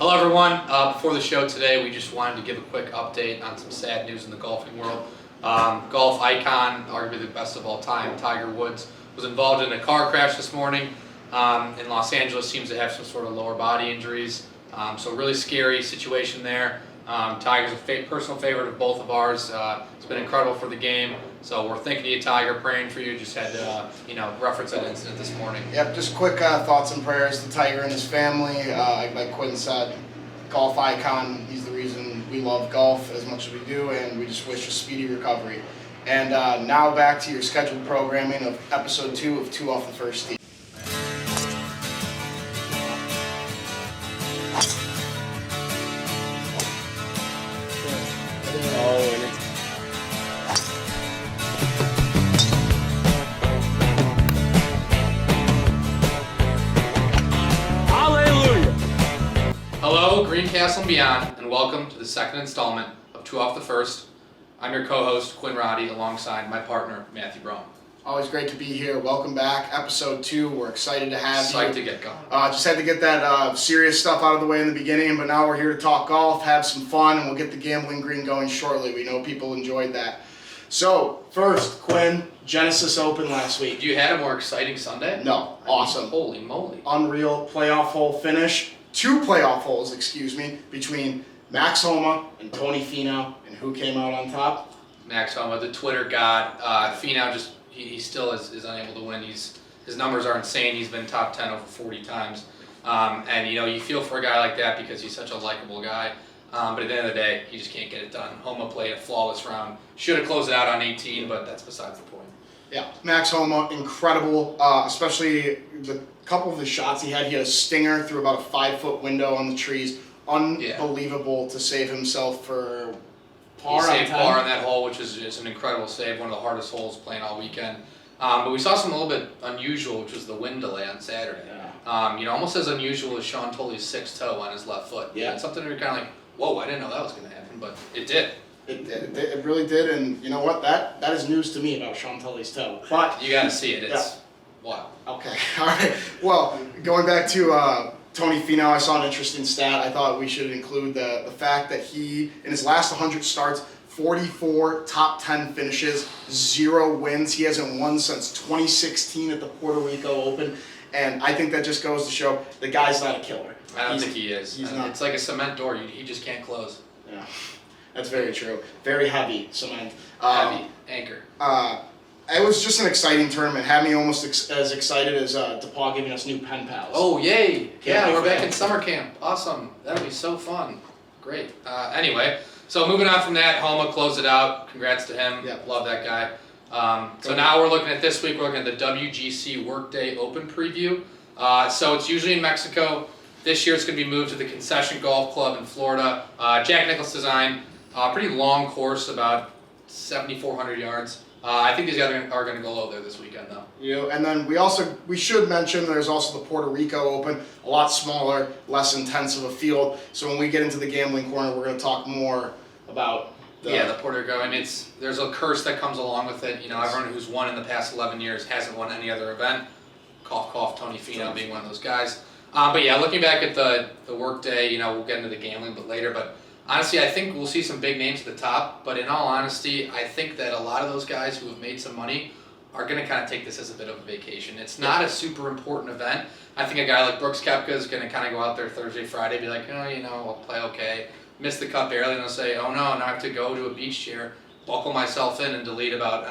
Hello everyone, before the show today we just wanted to give a quick update on some sad news in the golfing world. Golf icon, arguably the best of all time, Tiger Woods, was involved in a car crash this morning in Los Angeles. Seems to have some sort of lower body injuries, so really scary situation there. Tiger's a personal favorite of both of ours. It's been incredible for the game, so we're thinking of you, Tiger, praying for you. Just had to reference that incident this morning. Yep, just quick thoughts and prayers to Tiger and his family. Like Quinn said, golf icon. He's the reason we love golf as much as we do, and we just wish a speedy recovery. And now back to your scheduled programming of episode 2 of 2 Off the First Tee. Hello, Greencastle and beyond, and welcome to the second installment of 2 Off the First. I'm your co-host, Quinn Roddy, alongside my partner, Matthew Brolf. Always great to be here. Welcome back, episode 2. We're excited to have you. Psyched to get going. Just had to get that serious stuff out of the way in the beginning, but now we're here to talk golf, have some fun, and we'll get the gambling green going shortly. We know people enjoyed that. So, first, Quinn, Genesis Open last week. You had a more exciting Sunday? No, awesome. Holy moly. Unreal playoff hole finish. 2 playoff holes, between Max Homa and Tony Finau, and who came out on top? Max Homa, the Twitter god. Finau just he still is unable to win. His numbers are insane. He's been top 10 over 40 times. And you feel for a guy like that because he's such a likable guy. But at the end of the day, he just can't get it done. Homa played a flawless round. Should have closed it out on 18, but that's besides the point. Yeah, Max Homa, incredible, especially the couple of the shots he had. He had a stinger through about a 5-foot window on the trees. Unbelievable to save himself for par. He saved par on that hole, which is an incredible save, one of the hardest holes playing all weekend. But we saw something a little bit unusual, which was the wind delay on Saturday. Yeah. Almost as unusual as Sean Tully's 6th toe on his left foot. Yeah. It's something you're kind of like, whoa, I didn't know that was going to happen, but it did. It really did, and you know what? That is news to me about Sean Tully's toe. But you got to see it. It's wow. Okay, all right. Well, going back to Tony Finau, I saw an interesting stat. I thought we should include the fact that he, in his last 100 starts, 44 top 10 finishes, 0 wins. He hasn't won since 2016 at the Puerto Rico Open, and I think that just goes to show the guy's not a killer. I don't think he is. He's not. It's like a cement door. He just can't close. Yeah. That's very true. Very heavy cement. Heavy anchor. It was just an exciting tournament. Had me almost as excited as DePaul giving us new pen pals. Oh, yay. Yeah, we're back in summer camp. Awesome. That'll be so fun. Great. Anyway, so moving on from that, Homa closed it out. Congrats to him. Yep. Love that guy. So now we're looking at this week. We're looking at the WGC Workday Open preview. So it's usually in Mexico. This year it's going to be moved to the Concession Golf Club in Florida. Jack Nicklaus design. Pretty long course, about 7,400 yards. I think these guys are going to go low there this weekend, though. Yeah, and then we should mention there's also the Puerto Rico Open, a lot smaller, less intense of a field. So when we get into the gambling corner, we're going to talk more about the Puerto Rico. I mean, there's a curse that comes along with it. Everyone who's won in the past 11 years hasn't won any other event. Cough, cough, Tony Finau being one of those guys. But yeah, looking back at the Workday, we'll get into the gambling a bit later, but honestly, I think we'll see some big names at the top, but in all honesty, I think that a lot of those guys who have made some money are going to kind of take this as a bit of a vacation. It's not a super important event. I think a guy like Brooks Koepka is going to kind of go out there Thursday, Friday, be like, I'll play okay, miss the cut barely, and they'll say, oh no, now I have to go to a beach chair, buckle myself in and delete about,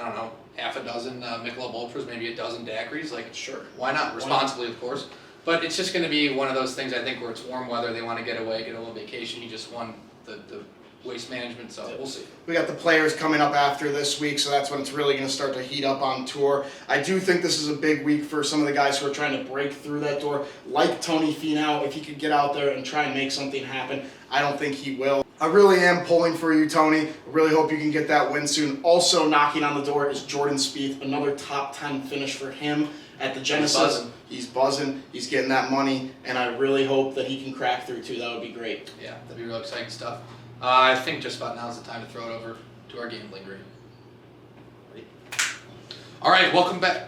half a dozen Michelob Ultras, maybe a dozen daiquiris. Like, sure, why not? Responsibly, of course. But it's just going to be one of those things, I think, where it's warm weather, they want to get away, get a little vacation. You just won the waste management, so we'll see. We got the players coming up after this week, so that's when it's really going to start to heat up on tour. I do think this is a big week for some of the guys who are trying to break through that door, like Tony Finau. If he could get out there and try and make something happen, I don't think he will. I really am pulling for you, Tony. I really hope you can get that win soon. Also knocking on the door is Jordan Spieth, another top 10 finish for him at the Genesis. He's buzzing. He's getting that money, and I really hope that he can crack through too. That would be great. Yeah, that'd be real exciting stuff. I think just about now is the time to throw it over to our gambling green. Ready? All right, welcome back.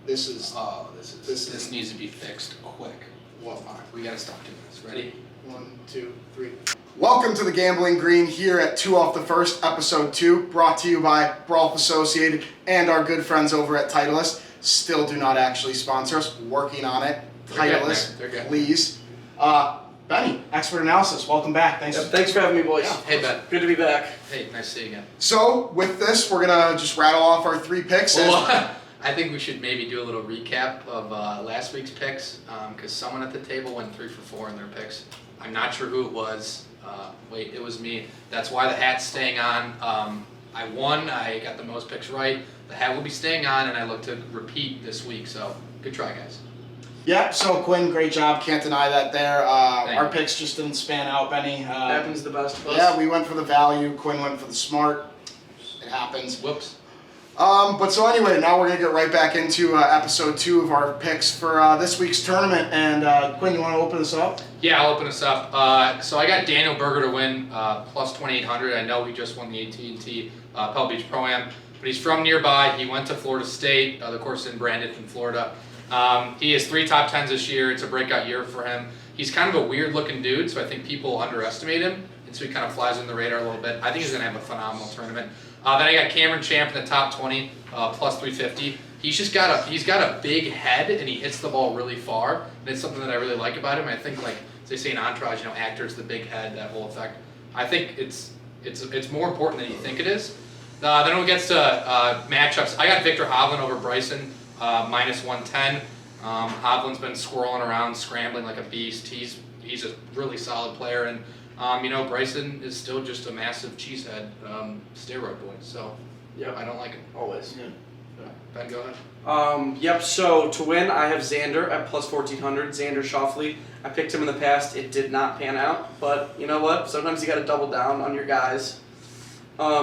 This This needs to be fixed quick. Well, Alright, we gotta stop doing this. Ready? 1, 2, 3. Welcome to the Gambling Green here at 2 Off the First, episode 2, brought to you by Brolf Associated and our good friends over at Titleist. Still do not actually sponsor us, working on it. Titleist, please. Benny, Expert Analysis, welcome back. Thanks for having me, boys. Yeah. Hey, Ben. Good to be back. Hey, nice to see you again. So, with this, we're going to just rattle off our 3 picks. Well, I think we should maybe do a little recap of last week's picks, because someone at the table went 3 for 4 in their picks. I'm not sure who it was. Wait, it was me. That's why the hat's staying on. I won. I got the most picks right. The hat will be staying on, and I look to repeat this week. So, good try, guys. Yeah, so Quinn, great job. Can't deny that there. Thank Our you. picks just didn't span out, Benny. Happens the best of us. Yeah, we went for the value. Quinn went for the smart. It happens. Whoops. But so anyway, now we're going to get right back into episode 2 of our picks for this week's tournament. And Quinn, you want to open us up? Yeah, I'll open us up. So I got Daniel Berger to win plus 2,800. I know he just won the AT&T Pebble Beach Pro-Am, but he's from nearby. He went to Florida State. The course is in Bradenton, Florida. He has 3 top 10s this year. It's a breakout year for him. He's kind of a weird-looking dude, so I think people underestimate him, and so he kind of flies in the radar a little bit. I think he's going to have a phenomenal tournament. Then I got Cameron Champ in the top 20, plus 350. He's got a big head, and he hits the ball really far, and it's something that I really like about him. I think, like they say in Entourage, actors, the big head, that whole effect. I think it's more important than you think it is. Then when it gets to matchups, I got Victor Hovland over Bryson, minus 110. Hovland's been swirling around, scrambling like a beast. He's a really solid player, and Bryson is still just a massive cheesehead, steroid boy. So Yep. I don't like him. Always. Yeah. Ben, go ahead. Yep, so to win, I have Xander at plus 1,400. Xander Schauffele. I picked him in the past. It did not pan out, but you know what? Sometimes you got to double down on your guys.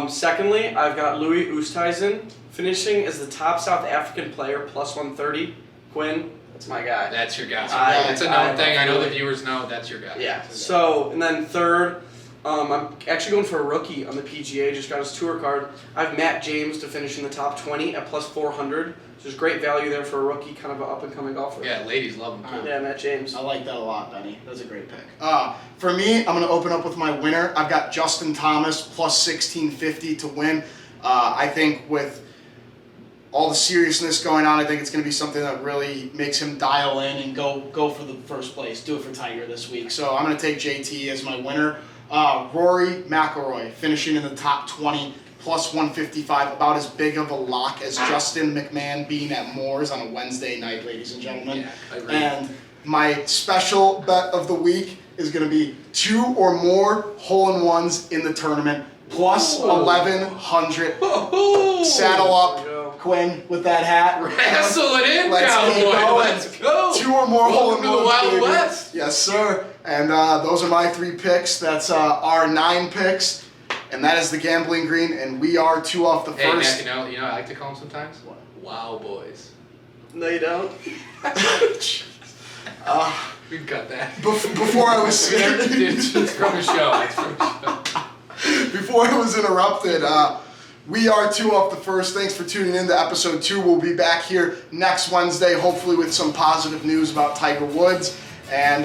Secondly, I've got Louis Oosthuizen finishing as the top South African player, plus 130. Quinn, that's my guy. That's your guy. I- It's a known I- thing. I know the viewers know that's your guy. Yeah. So, and then third, I'm actually going for a rookie on the PGA. Just got his tour card. I have Matt James to finish in the top 20 at plus 400. So there's great value there for a rookie, kind of an up and coming golfer. Yeah, ladies love him too. Yeah, Matt James. I like that a lot, Benny. That's a great pick. For me, I'm going to open up with my winner. I've got Justin Thomas plus 1,650 to win. I think with all the seriousness going on, I think it's going to be something that really makes him dial in and go for the first place. Do it for Tiger this week. So I'm going to take JT as my winner. Rory McIlroy finishing in the top 20, plus 155, about as big of a lock as Justin McMahon being at Moore's on a Wednesday night, ladies and gentlemen. Yeah, I agree. And my special bet of the week is going to be 2 or more hole-in-ones in the tournament, plus 1,100. Saddle up, There we go. Quinn, with that hat. Wrestle it in, Let's keep cowboy. going. Let's go. 2 or more Welcome to the hole-in-ones, Wild baby. West. Yes, sir. And those are my 3 picks. That's our 9 picks. And that is the Gambling Green. And we are 2 off the Hey, first. Matt, I like to call them sometimes. What? Wow, boys. No, you don't. We've got that. Before I was It's from a show. It's from a show. before I was interrupted, we are 2 off the first. Thanks for tuning in to episode 2. We'll be back here next Wednesday, hopefully with some positive news about Tiger Woods and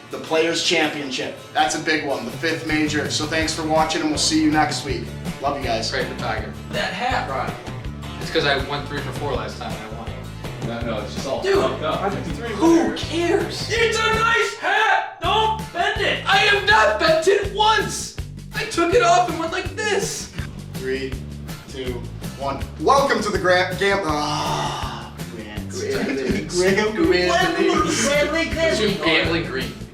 the Players Championship. That's a big one, the 5th major. So thanks for watching, and we'll see you next week. Love you guys. Pray for Tiger. That hat, Ronnie. It's because I went 3 for 4 last time and I won. No, it's just all Dude, fucked up. Who cares? It's a nice hat! Don't bend it! I have not bent it once! I took it off and went like this. 3, 2, 1. Welcome to the Gambling Gambling Green. Gambling Green.